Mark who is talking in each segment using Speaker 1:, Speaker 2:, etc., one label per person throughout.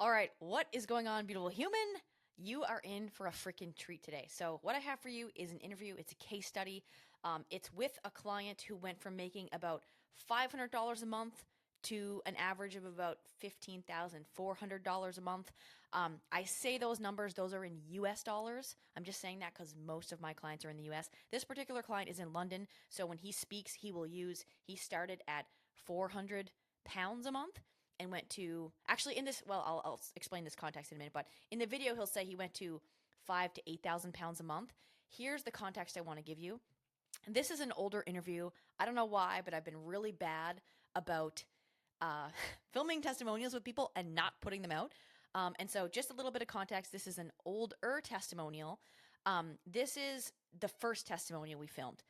Speaker 1: All right, what is going on, beautiful human? You are in for a freaking treat today. So, what I have for you is an interview. It's a case study. It's with a client who went from making about $500 a month to an average of about $15,400 a month. I say those numbers, those are in US dollars. I'm just saying that because most of my clients are in the US. This particular client is in London. So, when he speaks, he started at 400 pounds a month and went to actually in this I'll explain this context in a minute, but in the video he'll say he went to 5 to 8,000 pounds a month. Here's the context I want to give you. This is an older interview. I don't know why, but I've been really bad about uh, filming testimonials with people and not putting them out. And so just a little bit of context, this is an older testimonial. This is the first testimonial we filmed.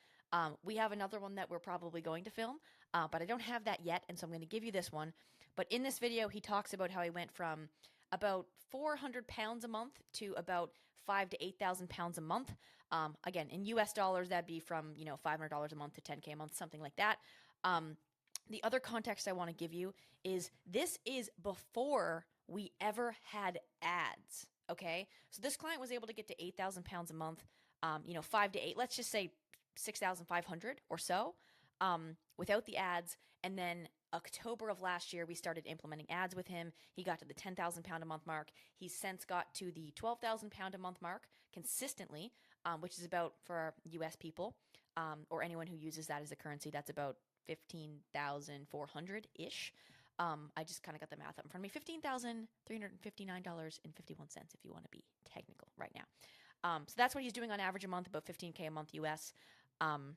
Speaker 1: We have another one that we're probably going to film, but I don't have that yet, and so I'm going to give you this one. But in this video, he talks about how he went from about 400 pounds a month to about 5 to 8,000 pounds a month. Again, in US dollars, that'd be from $500 a month to 10K a month, something like that. The other context I want to give you is this is before we ever had ads. Okay, so this client was able to get to 8,000 pounds a month. 5 to 8, let's just say 6,500 or so, without the ads, and then October of last year, we started implementing ads with him. He got to the 10,000 pound a month mark. He's since got to the 12,000 pound a month mark consistently, which is about, for our US people, or anyone who uses that as a currency, that's about 15,400 ish. I just kind of got the math up in front of me. $15,359.51 if you want to be technical right now. So that's what he's doing on average a month, about 15K a month US. And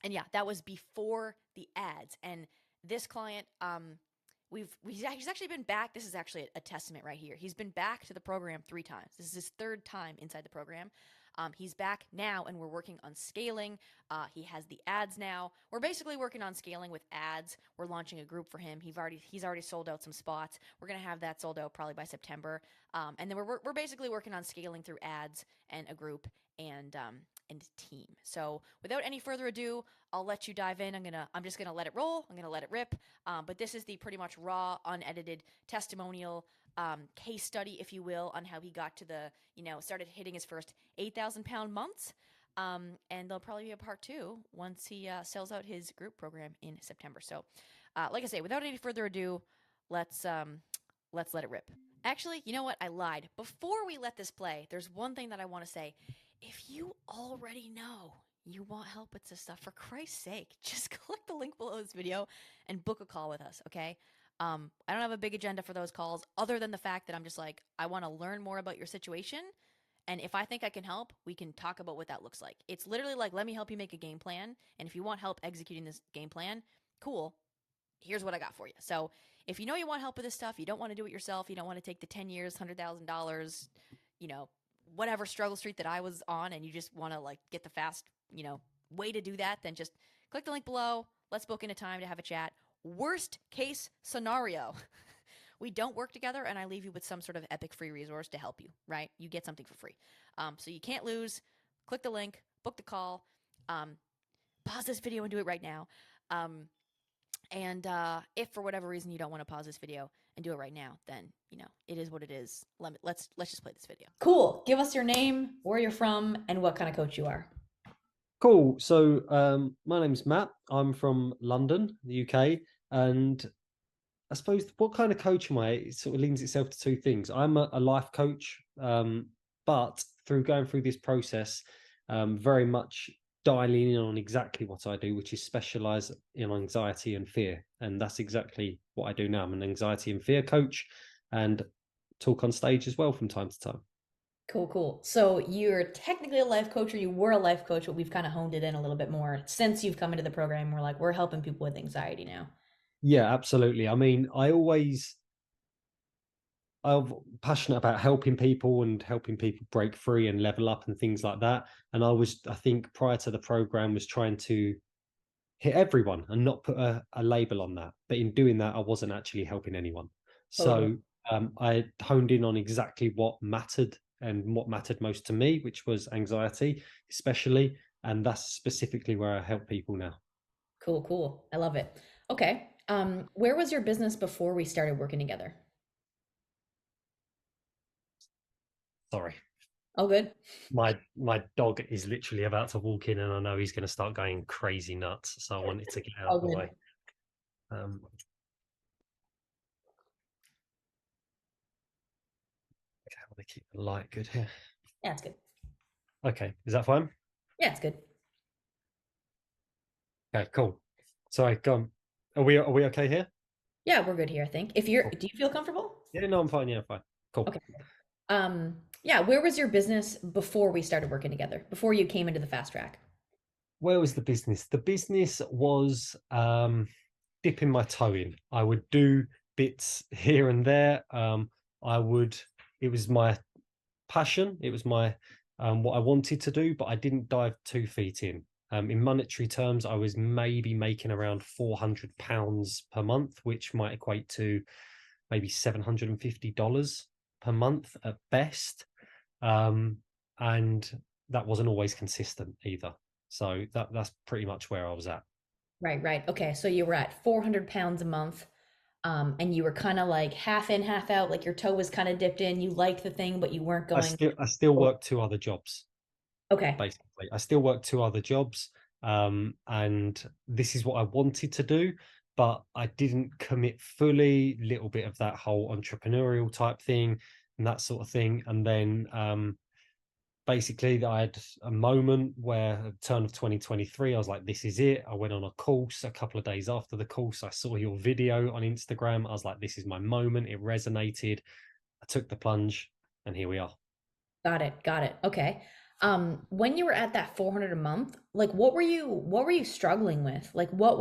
Speaker 1: yeah, that was before the ads. And this client, he's actually been back. This is actually a testament right here. He's been back to the program 3 times. This is his 3rd time inside the program. He's back now, and we're working on scaling. He has the ads now. We're basically working on scaling with ads. We're launching a group for him. He's already sold out some spots. We're gonna have that sold out probably by September. And then we're basically working on scaling through ads and a group and team. So without any further ado, I'll let you dive in. I'm just gonna let it roll. I'm gonna let it rip. But this is the pretty much raw, unedited testimonial case study, if you will, on how he got to started hitting his first 8,000 pound months. And there'll probably be a part 2 once he sells out his group program in September. So, like I say, without any further ado, let's let it rip. Actually, you know what? I lied. Before we let this play, there's one thing that I want to say. If you already know you want help with this stuff, for Christ's sake, just click the link below this video and book a call with us, okay? I don't have a big agenda for those calls other than the fact that I'm just like, I want to learn more about your situation. And if I think I can help, we can talk about what that looks like. It's literally like, let me help you make a game plan. And if you want help executing this game plan, cool. Here's what I got for you. So if you know you want help with this stuff, you don't want to do it yourself, you don't want to take the 10 years, $100,000, whatever struggle street that I was on, and you just want to get the fast, way to do that, then just click the link below. Let's book in a time to have a chat. Worst case scenario, we don't work together and I leave you with some sort of epic free resource to help you, right? You get something for free. So you can't lose. Click the link, book the call, pause this video and do it right now. And if for whatever reason you don't want to pause this video and do it right now, then it is what it is. Let's just play this video. Cool. Give us your name, where you're from, and what kind of coach you are.
Speaker 2: Cool. So my name's Matt. I'm from London, the UK, and I suppose what kind of coach am I? It sort of leans itself to 2 things. I'm a life coach, but through going through this process, very much dialing in on exactly what I do, which is specialize in anxiety and fear, and that's exactly what I do now. I'm an anxiety and fear coach, and talk on stage as well from time to time.
Speaker 1: Cool. So you're technically a life coach, or you were a life coach, but we've kind of honed it in a little bit more since you've come into the program. We're like, we're helping people with anxiety now.
Speaker 2: Yeah, absolutely. I mean, I'm passionate about helping people and helping people break free and level up and things like that. And I think prior to the program, was trying to hit everyone and not put a label on that. But in doing that, I wasn't actually helping anyone.
Speaker 1: Totally.
Speaker 2: So I honed in on exactly what mattered and what mattered most to me, which was anxiety, especially. And that's specifically where I help people now.
Speaker 1: Cool. I love it. Okay. Where was your business before we started working together?
Speaker 2: Sorry.
Speaker 1: Oh, good.
Speaker 2: My dog is literally about to walk in and I know he's going to start going crazy nuts. So I wanted to get out
Speaker 1: Oh,
Speaker 2: of the
Speaker 1: good.
Speaker 2: way. Um, okay, I want to keep the light good here.
Speaker 1: Yeah, it's good.
Speaker 2: Okay, is that fine?
Speaker 1: Yeah, it's good.
Speaker 2: Okay, cool. Sorry, go on. Are we okay here?
Speaker 1: Yeah, we're good here, I think. If you're,
Speaker 2: Cool.
Speaker 1: do you feel comfortable?
Speaker 2: Yeah, no, I'm fine. Yeah, I'm fine. Cool.
Speaker 1: Okay. Yeah, where was your business before we started working together? Before you came into the fast track?
Speaker 2: Where was the business? The business was dipping my toe in. I would do bits here and there. I would. It was my passion. It was my what I wanted to do, but I didn't dive 2 feet in. In monetary terms, I was maybe making around £400 per month, which might equate to maybe $750 per month at best. And that wasn't always consistent either. So that's pretty much where I was at.
Speaker 1: Right, right. Okay, so you were at 400 pounds a month, and you were kind of like half in, half out, like your toe was kind of dipped in. You liked the thing, but you weren't going.
Speaker 2: I still
Speaker 1: Oh,
Speaker 2: work 2 other jobs,
Speaker 1: okay,
Speaker 2: basically. I still work 2 other jobs. And this is what I wanted to do, but I didn't commit fully, little bit of that whole entrepreneurial type thing and that sort of thing. And then basically I had a moment where at the turn of 2023, I was like, this is it. I went on a course a couple of days after the course. I saw your video on Instagram. I was like, this is my moment. It resonated. I took the plunge and here we are.
Speaker 1: got it, got it. Okay. When you were at that 400 a month, like what were you struggling with? Like what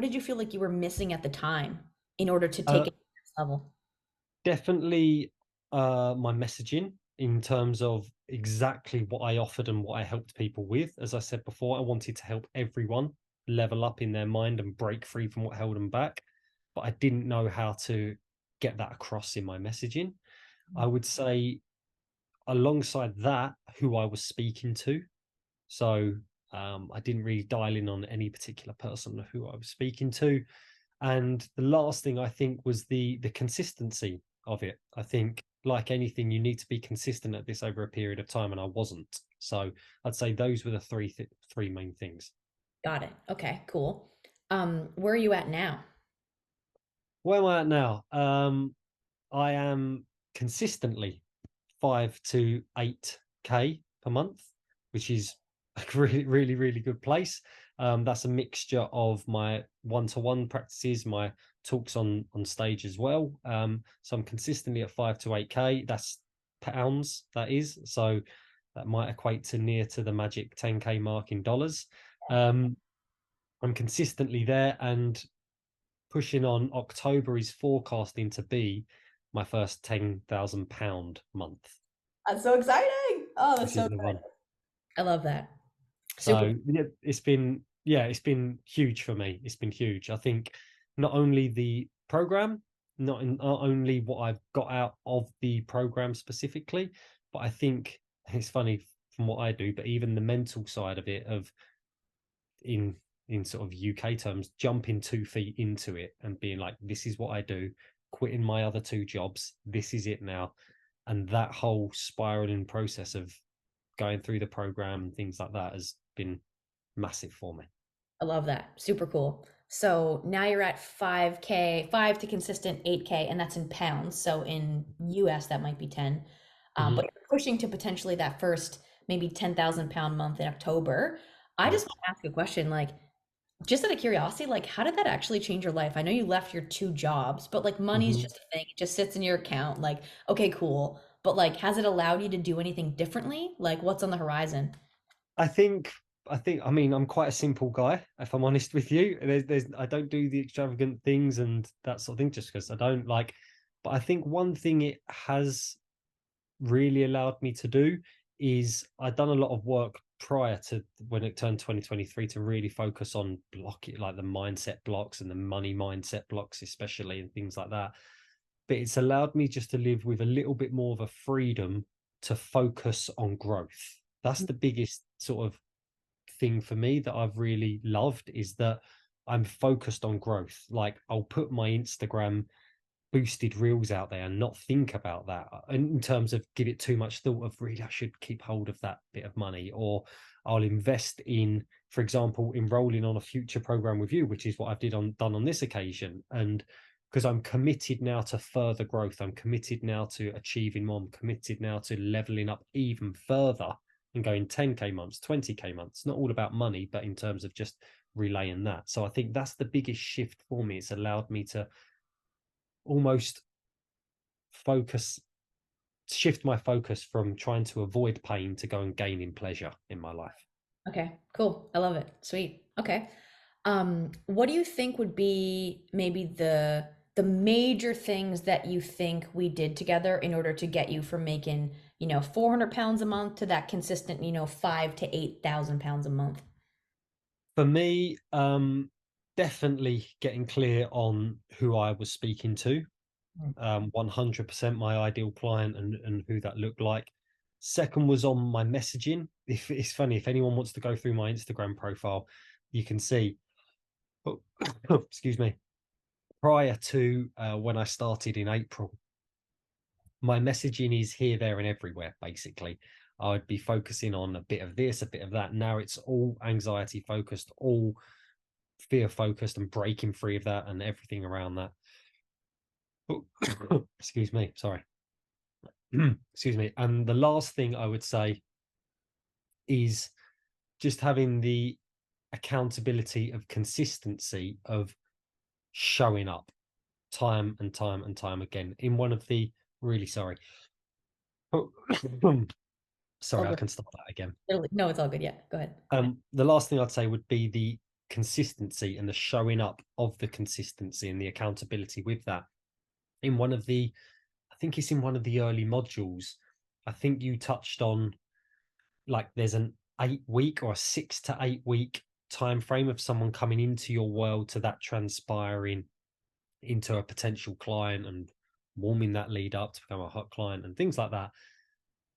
Speaker 1: did you feel like you were missing at the time in order to take
Speaker 2: Uh,
Speaker 1: it to the next level?
Speaker 2: Definitely my messaging in terms of exactly what I offered and what I helped people with. As I said before, I wanted to help everyone level up in their mind and break free from what held them back. But I didn't know how to get that across in my messaging. I would say, alongside that, who I was speaking to. So I didn't really dial in on any particular person who I was speaking to. And the last thing I think was the consistency of it. I think, like anything, you need to be consistent at this over a period of time, and I wasn't. So I'd say those were the three main things.
Speaker 1: Got it. Okay, cool. Where are you at now?
Speaker 2: Where am I at now? I am consistently 5 to 8K per month, which is a really, really, really good place. That's a mixture of my one-to-one practices, my talks on stage as well. So I'm consistently at 5 to 8K. That's pounds, that is. So that might equate to near to the magic 10K mark in dollars. Um, I'm consistently there, and pushing on. October is forecasting to be my first £10,000 month,
Speaker 1: That's so exciting. Oh, that's
Speaker 2: which
Speaker 1: so
Speaker 2: is the
Speaker 1: good.
Speaker 2: one.
Speaker 1: I love that. Super.
Speaker 2: So yeah, it's been huge for me. It's been huge. I think not only the program, not only what I've got out of the program specifically, but I think it's funny from what I do, but even the mental side of it, of in sort of UK terms, jumping 2 feet into it and being like, this is what I do, quitting my other 2 jobs, this is it now. And that whole spiraling process of going through the program and things like that has been massive for me.
Speaker 1: I love that. Super cool. So now you're at 5K, 5 to consistent 8K, and that's in pounds. So in US, that might be 10. But
Speaker 2: Mhm.
Speaker 1: you're pushing to potentially that first maybe 10,000 pound month in October. I just
Speaker 2: Correct.
Speaker 1: want to ask a question, like, just out of curiosity, like, how did that actually change your life? I know you left your 2 jobs, but like, money's
Speaker 2: Hmm.
Speaker 1: just a thing. It just sits in your account. Like, okay, cool. But like, has it allowed you to do anything differently? Like, what's on the horizon?
Speaker 2: I think I mean, I'm quite a simple guy, if I'm honest with you. I don't do the extravagant things and that sort of thing just because I don't like. But I think one thing it has really allowed me to do is I'd done a lot of work prior to when it turned 2023 to really focus on blocking, like the mindset blocks and the money mindset blocks especially, and things like that. But it's allowed me just to live with a little bit more of a freedom to focus on growth. That's the biggest sort of thing for me that I've really loved, is that I'm focused on growth. Like, I'll put my Instagram boosted reels out there and not think about that in terms of give it too much thought of really I should keep hold of that bit of money, or I'll invest in, for example, enrolling on a future program with you, which is what I've done on this occasion. And because I'm committed now to further growth, I'm committed now to achieving more, I'm committed now to leveling up even further and going 10k months, 20k months. Not all about money, but in terms of just relaying that. So I think that's the biggest shift for me. It's allowed me to almost focus shift my focus from trying to avoid pain to go and gaining pleasure in my life.
Speaker 1: Okay, cool. I love it. Sweet. Okay. What do you think would be maybe the major things that you think we did together in order to get you from making, 400 pounds a month to that consistent, 5 to 8,000 pounds a month?
Speaker 2: For me, definitely getting clear on who I was speaking to, 100% my ideal client and who that looked like. Second was on my messaging. If it's funny, if anyone wants to go through my Instagram profile, you can see, oh, excuse me, prior to when I started in April, my messaging is here, there, and everywhere. Basically, I would be focusing on a bit of this, a bit of that. Now it's all anxiety focused, all fear focused, and breaking free of that and everything around that. Oh, excuse me, sorry. Excuse me. And the last thing I would say is just having the accountability of consistency of showing up time and time and time again. In one of the really sorry.
Speaker 1: All
Speaker 2: Sorry, I
Speaker 1: good.
Speaker 2: can start that again.
Speaker 1: No, it's all good. Yeah, go ahead.
Speaker 2: The last thing I'd say would be the consistency and the showing up of the consistency and the accountability with that. In one of the, I think it's in one of the early modules, I think you touched on like there's an 8 week or a 6 to 8 week time frame of someone coming into your world to that transpiring into a potential client and warming that lead up to become a hot client and things like that.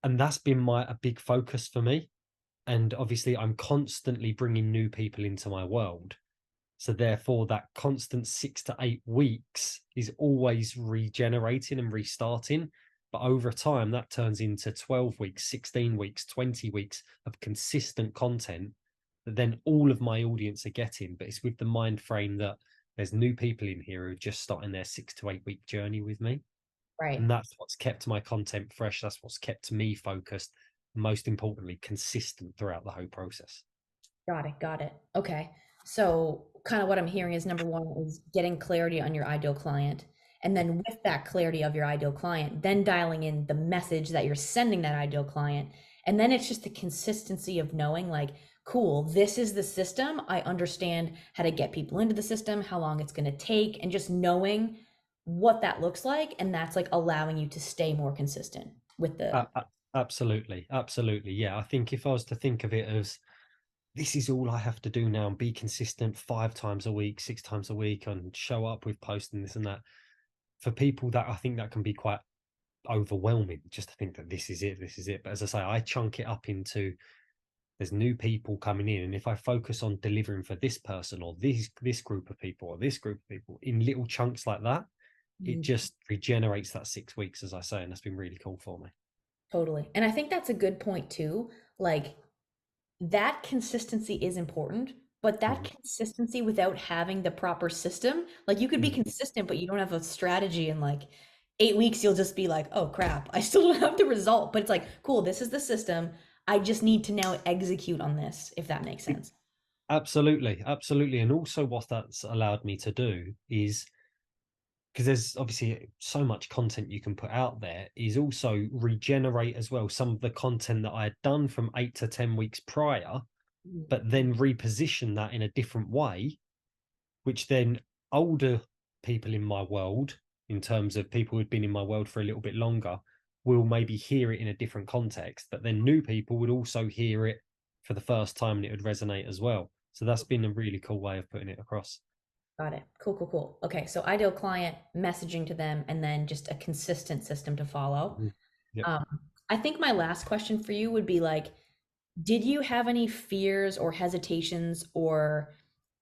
Speaker 2: And that's been a big focus for me. And obviously I'm constantly bringing new people into my world, so therefore that constant 6 to 8 weeks is always regenerating and restarting. But over time that turns into 12 weeks, 16 weeks, 20 weeks of consistent content that then all of my audience are getting. But it's with the mind frame that there's new people in here who are just starting their 6 to 8 week journey with me.
Speaker 1: Right.
Speaker 2: And that's what's kept my content fresh. That's what's kept me focused. Most importantly, consistent throughout the whole process.
Speaker 1: Got it. Got it. Okay. So, kind of what I'm hearing is number one is getting clarity on your ideal client. And then, with that clarity of your ideal client, then dialing in the message that you're sending that ideal client. And then it's just the consistency of knowing, like, cool, this is the system. I understand how to get people into the system, how long it's going to take, and just knowing what that looks like. And that's like allowing you to stay more consistent with the.
Speaker 2: Absolutely. Absolutely. Yeah. I think if I was to think of it as this is all I have to do now and be consistent 5 times a week, 6 times a week, and show up with posting this and that, for people that I think that can be quite overwhelming just to think that this is it, this is it. But as I say, I chunk it up into there's new people coming in. And if I focus on delivering for this person or this group of people or this group of people in little chunks like that, it just regenerates that 6 weeks, as I say, and that's been really cool for me.
Speaker 1: Totally. And I think that's a good point too. Like that consistency is important, but that
Speaker 2: Mhm.
Speaker 1: consistency without having the proper system, like you could be
Speaker 2: Mhm.
Speaker 1: consistent, but you don't have a strategy in like 8 weeks, you'll just be like, oh crap, I still don't have the result. But it's like, cool, this is the system. I just need to now execute on this, if that makes sense.
Speaker 2: Absolutely, absolutely. And also what that's allowed me to do is because there's obviously so much content you can put out there, is also regenerate as well some of the content that I had done from 8 to 10 weeks prior,
Speaker 1: Mm.
Speaker 2: but then reposition that in a different way, which then older people in my world, in terms of people who'd been in my world for a little bit longer, will maybe hear it in a different context, but then new people would also hear it for the first time and it would resonate as well. So that's been a really cool way of putting it across.
Speaker 1: Got it. Cool, cool, cool. Okay, so ideal client, messaging to them, and then just a consistent system to follow.
Speaker 2: Mhm. Yep.
Speaker 1: Um, I think my last question for you would be like, did you have any fears or hesitations or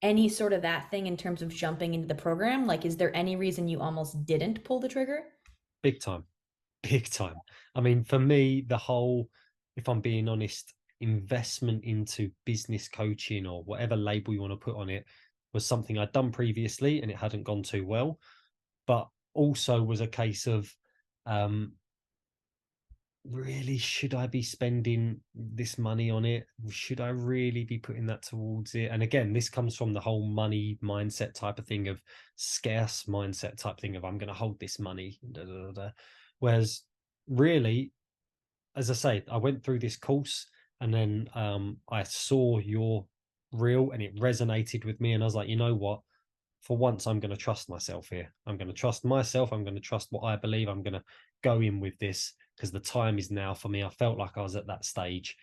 Speaker 1: any sort of that thing in terms of jumping into the program? Like, is there any reason you almost didn't pull the trigger?
Speaker 2: Big time. Big time. I mean, for me, the whole, if I'm being honest, investment into business coaching or whatever label you want to put on it was something I'd done previously and it hadn't gone too well, but also was a case of, um, really, should I be spending this money on it? Should I really be putting that towards it? And again, this comes from the whole money mindset type of thing, of scarce mindset type thing of I'm going to hold this money. Da, da, da, da. Whereas really, as I say, I went through this course and then I saw your reel and it resonated with me. And I was like, you know what? For once, I'm going to trust myself here. I'm going to trust myself. I'm going to trust what I believe. I'm going to go in with this because the time is now for me. I felt like I was at that stage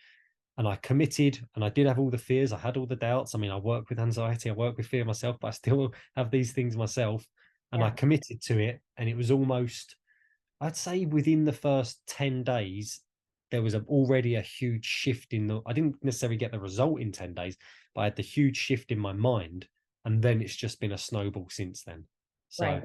Speaker 2: and I committed, and I did have all the fears. I had all the doubts. I mean, I work with anxiety, I work with fear myself, but I still have these things myself. And I
Speaker 1: Yeah.
Speaker 2: committed to it. And it was almost, I'd say within the first 10 days, there was already a huge shift in the, I didn't necessarily get the result in 10 days, but I had the huge shift in my mind. And then it's just been a snowball since then. So,
Speaker 1: Right.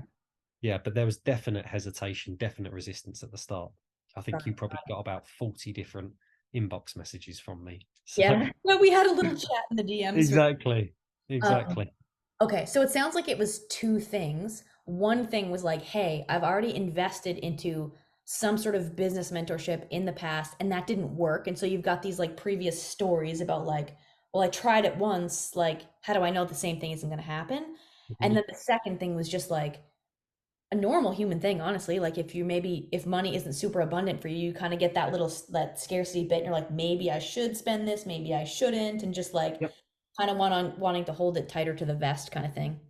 Speaker 2: yeah, but there was definite hesitation, definite resistance at the start. I
Speaker 1: Got
Speaker 2: think you
Speaker 1: it.
Speaker 2: probably got about 40 different inbox messages from me. So,
Speaker 1: Yeah. No, we had a little chat in the DMs.
Speaker 2: exactly.
Speaker 1: Um,
Speaker 2: Exactly.
Speaker 1: okay, so it sounds like it was two things. One thing was like, hey, I've already invested into some sort of business mentorship in the past and that didn't work. And so you've got these like previous stories about like, well, I tried it once, like, how do I know the same thing isn't going to happen? And
Speaker 2: Mhm.
Speaker 1: then the second thing was just like a normal human thing, honestly. Like if you maybe if money isn't super abundant for you, you kind of get that little that scarcity bit and you're like, maybe I should spend this, maybe I shouldn't, and just like
Speaker 2: Yep.
Speaker 1: kind of wanting to hold it tighter to the vest kind of thing.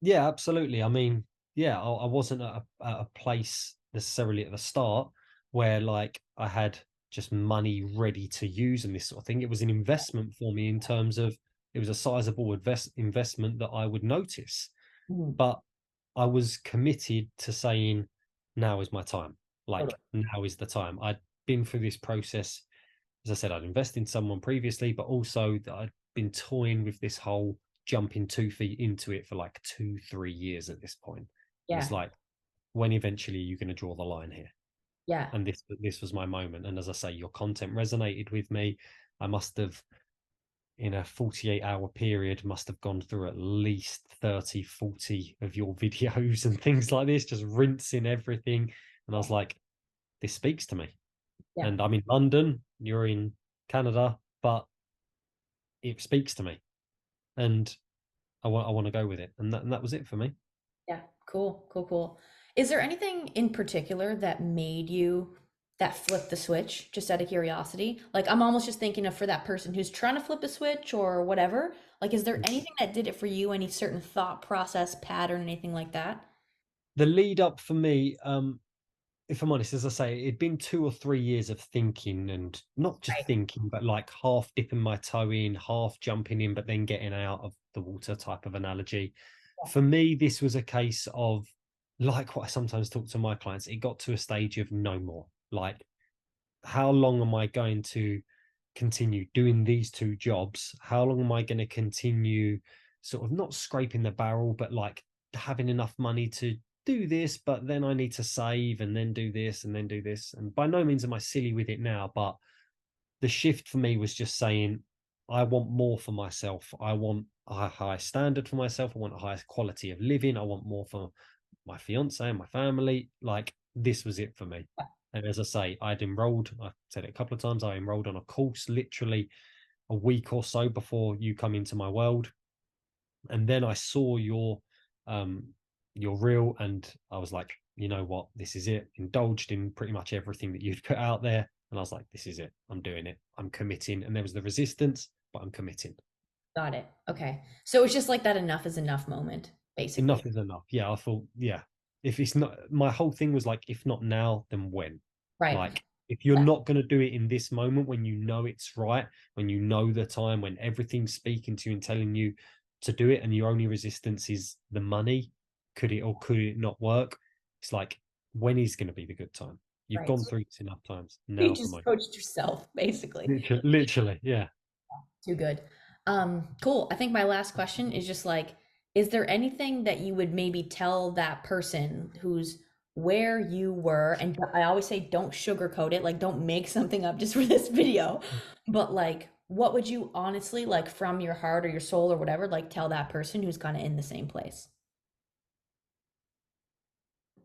Speaker 2: Yeah, absolutely. I mean, yeah, I wasn't at a place necessarily at the start where like I had just money ready to use and this sort of thing. It was an investment for me in terms of it was a sizable investment that I would notice.
Speaker 1: Mhm.
Speaker 2: But I was committed to saying, now is my time. Like,
Speaker 1: Totally.
Speaker 2: now is the time. I'd been through this process. As I said, I'd invested in someone previously, but also that I'd been toying with this whole jumping 2 feet into it for like 2, 3 years at this point. And it's
Speaker 1: Yeah.
Speaker 2: like, when eventually you're going to draw the line here?
Speaker 1: Yeah.
Speaker 2: And this was my moment. And as I say, your content resonated with me. I must have in a 48-hour period must have gone through at least 30, 40 of your videos and things like this, just rinsing everything. And I was like, this speaks to me.
Speaker 1: Yeah.
Speaker 2: And I'm in London, you're in Canada, but it speaks to me. And I want to go with it. And that was it for me.
Speaker 1: Yeah. Cool. Cool. Cool. Is there anything in particular that made you that flip the switch just out of curiosity? Like I'm almost just thinking of for that person who's trying to flip a switch or whatever. Like is there anything that did it for you? Any certain thought process, pattern, anything like that?
Speaker 2: The lead up for me, if I'm honest, as I say, it'd been 2 or 3 years of thinking and not just
Speaker 1: Right.
Speaker 2: thinking, but like half dipping my toe in, half jumping in, but then getting out of the water type of analogy. For me, this was a case of like what I sometimes talk to my clients, it got to a stage of no more. Like, how long am I going to continue doing these two jobs? How long am I going to continue sort of not scraping the barrel, but like having enough money to do this, but then I need to save and then do this and then do this. And by no means am I silly with it now, but the shift for me was just saying, I want more for myself. I want a high standard for myself. I want a higher quality of living. I want more for my fiance and my family. Like, this was it for me. And as I say, I'd enrolled, I said it a couple of times, I enrolled on a course literally a week or so before you come into my world. And then I saw um your reel and I was like, you know what, this is it. Indulged in pretty much everything that you'd put out there. And I was like, this is it. I'm doing it. I'm committing. And there was the resistance, but I'm committing.
Speaker 1: Got it. Okay. So it's just like that enough is enough moment, basically.
Speaker 2: Enough is enough. Yeah, I thought, yeah. If it's not, my whole thing was like, if not now, then when?
Speaker 1: Right.
Speaker 2: Like, if you're
Speaker 1: Yeah.
Speaker 2: not going to do it in this moment when you know it's right, when you know the time, when everything's speaking to you and telling you to do it, and your only resistance is the money, could it or could it not work? It's like, when is going to be the good time? You've
Speaker 1: Right.
Speaker 2: gone
Speaker 1: So
Speaker 2: through this enough times.
Speaker 1: you
Speaker 2: Now's the
Speaker 1: just
Speaker 2: moment.
Speaker 1: coached yourself, basically.
Speaker 2: Literally, yeah.
Speaker 1: Too good. Cool. I think my last question is just like, is there anything that you would maybe tell that person who's where you were? And I always say, don't sugarcoat it. Like, don't make something up just for this video. But like, what would you honestly, like, from your heart or your soul or whatever, like, tell that person who's kind of in the same place?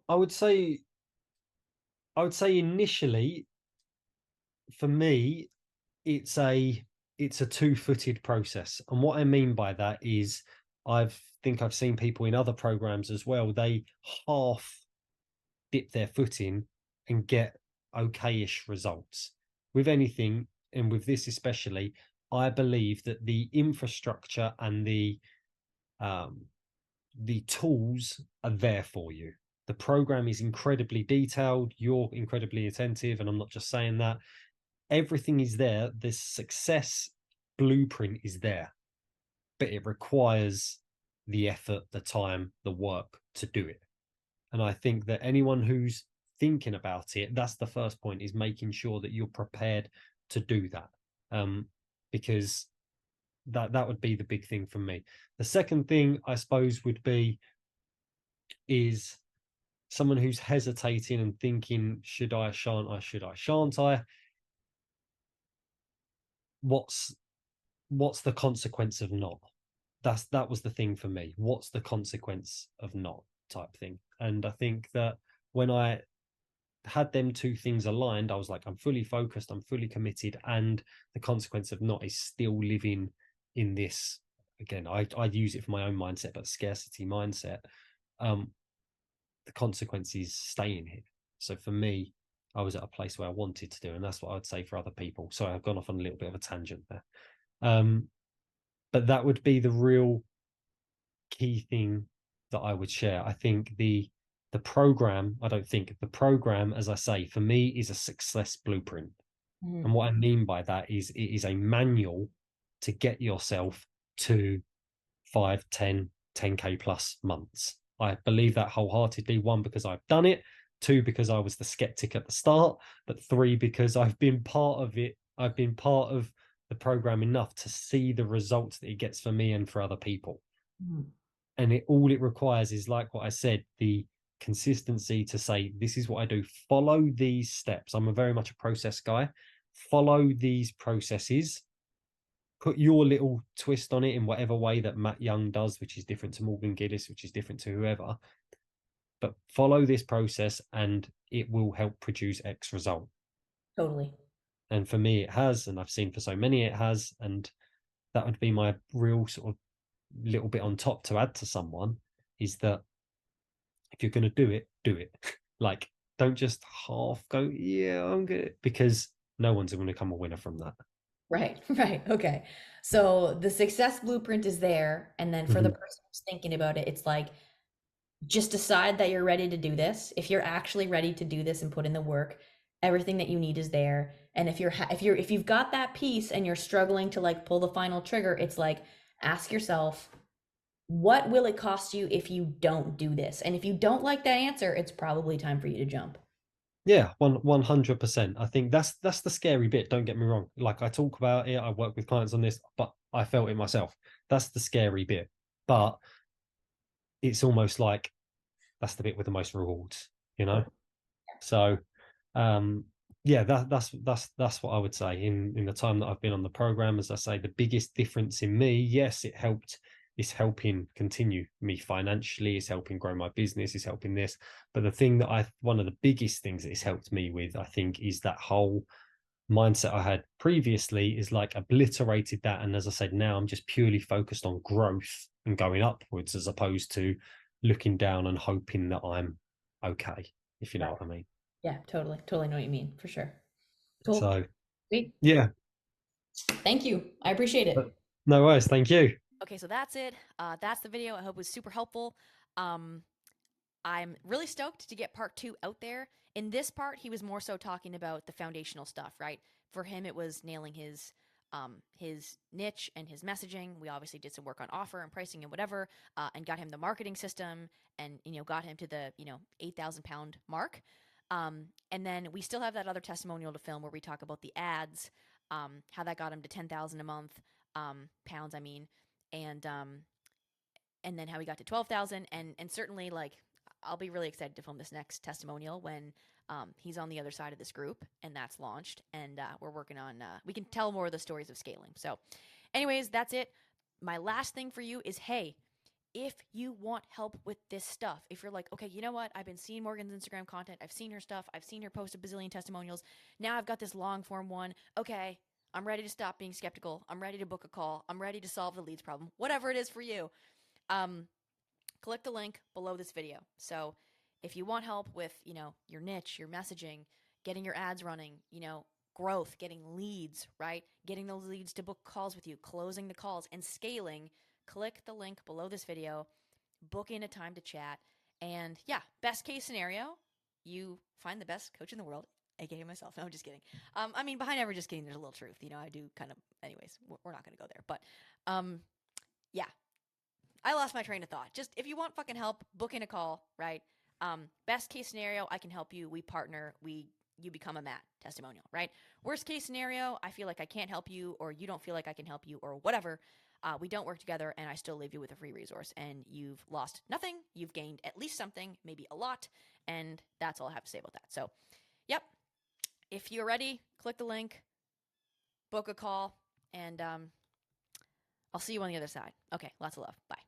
Speaker 2: I would say, I would say initially, for me, it's a it's a two-footed process. And what I mean by that is I've seen people in other programs as well, they half dip their foot in and get okayish results. With anything, and with this especially, I believe that the infrastructure and um, the tools are there for you. The program is incredibly detailed. You're incredibly attentive, and I'm not just saying that. Everything is there. The success blueprint is there, but it requires the effort, the time, the work to do it. And I think that anyone who's thinking about it, that's the first point, is making sure that you're prepared to do that. Because that would be the big thing for me. The second thing I suppose would be is someone who's hesitating and thinking, should I, shan't I, should I, shan't I? What's what's the consequence of not? That was the thing for me. What's the consequence of not, type thing? And I think that when I had them two things aligned, I was like, I'm fully focused, I'm fully committed, and the consequence of not is still living in this. Again, I use it for my own mindset, but scarcity mindset. Um, the consequence is staying here. So for me, I was at a place where I wanted to do, and that's what I would say for other people. So I've gone off on a little bit of a tangent there. But that would be the real key thing that I would share. I think the program, I don't think the program, as I say, for me is a success blueprint.
Speaker 1: Mhm.
Speaker 2: And what I mean by that is it is a manual to get yourself to 5, 10, 10K plus months. I believe that wholeheartedly. One, because I've done it. Two, because I was the skeptic at the start. But three, because I've been part of it. I've been part of the program enough to see the results that it gets for me and for other people.
Speaker 1: Mhm.
Speaker 2: And all it requires is, like what I said, the consistency to say, this is what I do, follow these steps. I'm a very much a process guy. Follow these processes, put your little twist on it in whatever way that Matt Young does, which is different to Morgan Gillis, which is different to whoever. But follow this process and it will help produce X result.
Speaker 1: Totally.
Speaker 2: And for me, it has, and I've seen for so many it has. And that would be my real sort of little bit on top to add to someone, is that if you're going to do it, do it. Like, don't just half go, yeah, I'm good, because no one's going to come a winner from that.
Speaker 1: Right, right. Okay. So the success blueprint is there. And then for the
Speaker 2: Mhm.
Speaker 1: person who's thinking about it, it's like, just decide that you're ready to do this. If you're actually ready to do this and put in the work, everything that you need is there. And if you've got that piece and you're struggling to like pull the final trigger, it's like, ask yourself, what will it cost you if you don't do this? And if you don't like that answer, it's probably time for you to jump.
Speaker 2: Yeah, 100%. I think that's the scary bit. Don't get me wrong. Like, I talk about it, I work with clients on this, but I felt it myself. That's the scary bit. But it's almost like that's the bit with the most rewards, you know?
Speaker 1: Totally.
Speaker 2: So um yeah, that's what I would say. In the time that I've been on the program, as I say, the biggest difference in me, yes, it's helping continue me financially, it's helping grow my business, it's helping this. But the thing that one of the biggest things that it's helped me with, I think, is that whole mindset I had previously is like obliterated that. And as I said, now I'm just purely focused on growth and going upwards, as opposed to looking down and hoping that I'm okay, if you know
Speaker 1: Right.
Speaker 2: what I mean.
Speaker 1: Yeah, totally. Totally know what you mean, for sure. Cool.
Speaker 2: So
Speaker 1: Sweet.
Speaker 2: yeah,
Speaker 1: Thank you. I appreciate
Speaker 2: but
Speaker 1: it.
Speaker 2: no worries. Thank you.
Speaker 1: Okay, so that's it. That's the video. I hope it was super helpful. Um, I'm really stoked to get part two out there. In this part, he was more so talking about the foundational stuff, right? For him, it was nailing his niche and his messaging. We obviously did some work on offer and pricing and whatever, and got him the marketing system, and got him to the 8,000 pound mark. And then we still have that other testimonial to film where we talk about the ads, how that got him to 10,000 a month, pounds, I mean, and then how he got to 12,000, and certainly like I'll be really excited to film this next testimonial when he's on the other side of this group and that's launched, and we're working on we can tell more of the stories of scaling. So anyways, that's it. My last thing for you is, hey, if you want help with this stuff, if you're like, okay, you know what, I've been seeing Morgan's Instagram content, I've seen her stuff, I've seen her post a bazillion testimonials, now I've got this long form one, okay, I'm ready to stop being skeptical, I'm ready to book a call, I'm ready to solve the leads problem, whatever it is for you, click the link below this video. So if you want help with, your niche, your messaging, getting your ads running, growth, getting leads, right? Getting those leads to book calls with you, closing the calls, and scaling, click the link below this video, book in a time to chat, and yeah, best case scenario, you find the best coach in the world, aka myself. No, I'm just kidding. I mean, behind every just kidding, there's a little truth. I do kind of, anyways, we're not going to go there. But yeah, I lost my train of thought. Just if you want fucking help, book in a call, right? Best case scenario, I can help you. We partner. You become a Matt testimonial, right? Worst case scenario, I feel like I can't help you, or you don't feel like I can help you, or whatever. We don't work together, and I still leave you with a free resource, and you've lost nothing. You've gained at least something, maybe a lot, and that's all I have to say about that. So, yep. If you're ready, click the link, book a call, and I'll see you on the other side. Okay, lots of love. Bye.